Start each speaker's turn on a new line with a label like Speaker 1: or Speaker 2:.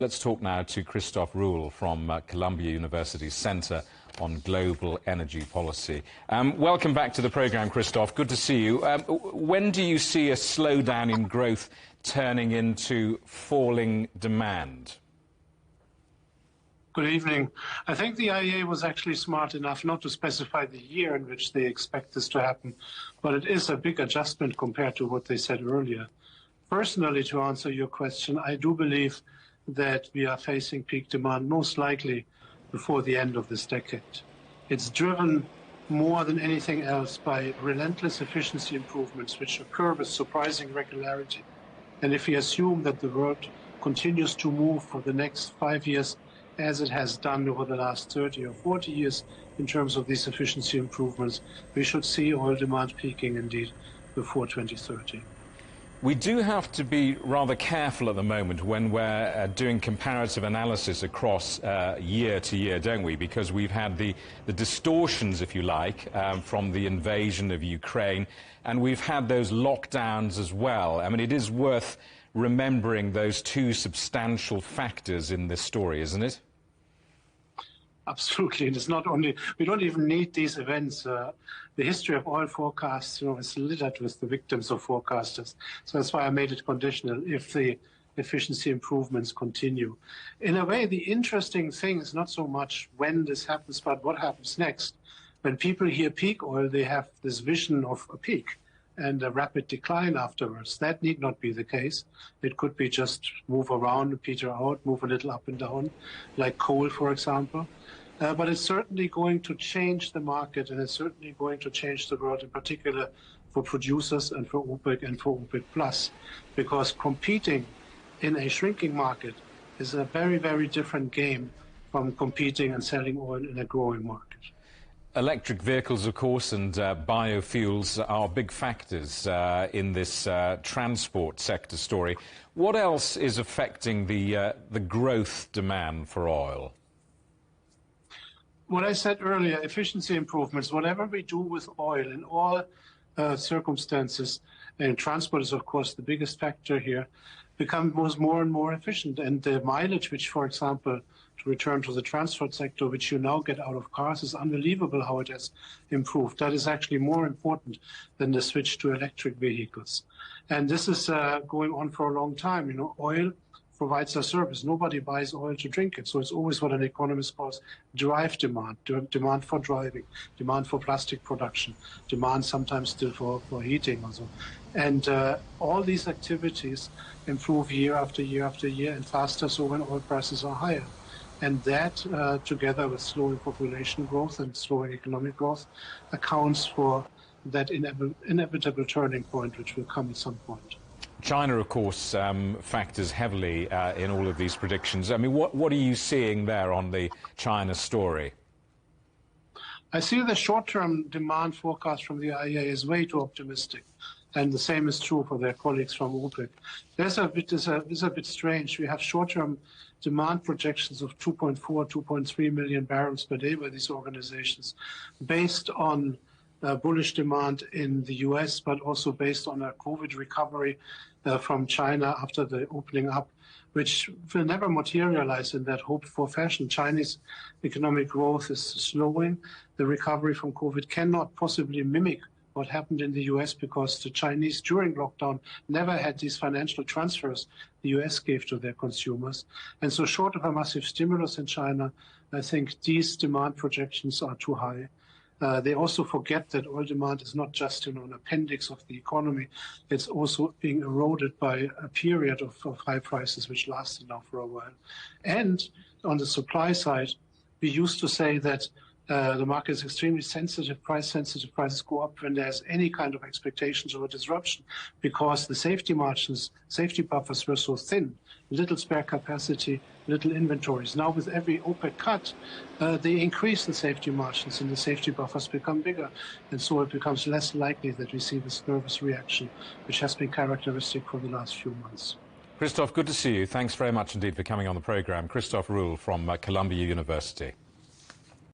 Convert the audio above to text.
Speaker 1: Let's talk now to Christof Ruehl from Columbia University's Centre on Global Energy Policy. Welcome back to the programme, Christof. Good to see you. When do you see a slowdown in growth turning into falling demand?
Speaker 2: Good evening. I think the IEA was actually smart enough not to specify the year in which they expect this to happen, but it is a big adjustment compared to what they said earlier. Personally, to answer your question, I do believe that we are facing peak demand most likely before the end of this decade. It's driven more than anything else by relentless efficiency improvements which occur with surprising regularity. And if we assume that the world continues to move for the next 5 years as it has done over the last 30 or 40 years in terms of these efficiency improvements, we should see oil demand peaking indeed before 2030.
Speaker 1: We do have to be rather careful at the moment when we're doing comparative analysis across year to year, don't we? Because we've had the distortions, if you like, from the invasion of Ukraine, and we've had those lockdowns as well. I mean, it is worth remembering those two substantial factors in this story, isn't it?
Speaker 2: Absolutely, and it's not only, we don't even need these events. The history of oil forecasts, is littered with the victims of forecasters. So that's why I made it conditional if the efficiency improvements continue. In a way, the interesting thing is not so much when this happens, but what happens next. When people hear peak oil, they have this vision of a peak and a rapid decline afterwards. That need not be the case. It could be just move around, peter out, move a little up and down, like coal, for example. But it's certainly going to change the market, and it's certainly going to change the world, in particular for producers and for OPEC and for OPEC+, because competing in a shrinking market is a very, very different game from competing and selling oil in a growing market.
Speaker 1: Electric vehicles, of course, and biofuels are big factors in this transport sector story. What else is affecting the growth demand for oil?
Speaker 2: What I said earlier, efficiency improvements, whatever we do with oil in all circumstances, and transport is, of course, the biggest factor here, becomes more and more efficient. And the mileage, which, for example, to return to the transport sector, which you now get out of cars, is unbelievable how it has improved. That is actually more important than the switch to electric vehicles. And this is going on for a long time. Oil provides a service. Nobody buys oil to drink it. So it's always what an economist calls drive demand, demand for driving, demand for plastic production, demand sometimes still for heating also. And all these activities improve year after year after year and faster so when oil prices are higher. And that, together with slowing population growth and slowing economic growth, accounts for that inevitable turning point, which will come at some point.
Speaker 1: China, of course, factors heavily in all of these predictions. I mean, what are you seeing there on the China story?
Speaker 2: I see the short-term demand forecast from the IEA is way too optimistic, and the same is true for their colleagues from OPEC. It's a bit strange. We have short-term demand projections of 2.4, 2.3 million barrels per day by these organizations, based on bullish demand in the US, but also based on a COVID recovery from China after the opening up, which will never materialize in that hoped-for fashion. Chinese economic growth is slowing. The recovery from COVID cannot possibly mimic what happened in the US because the Chinese, during lockdown, never had these financial transfers the US gave to their consumers. And so short of a massive stimulus in China, I think these demand projections are too high. They also forget that oil demand is not just an appendix of the economy. It's also being eroded by a period of high prices, which lasted now for a while. And on the supply side, we used to say that the market is extremely sensitive, price sensitive. Prices go up when there's any kind of expectations of a disruption because the safety margins, safety buffers were so thin, little spare capacity, little inventories. Now with every OPEC cut, they increase the safety margins and the safety buffers become bigger. And so it becomes less likely that we see this nervous reaction, which has been characteristic for the last few months.
Speaker 1: Christof, good to see you. Thanks very much indeed for coming on the programme. Christof Ruehl from Columbia University.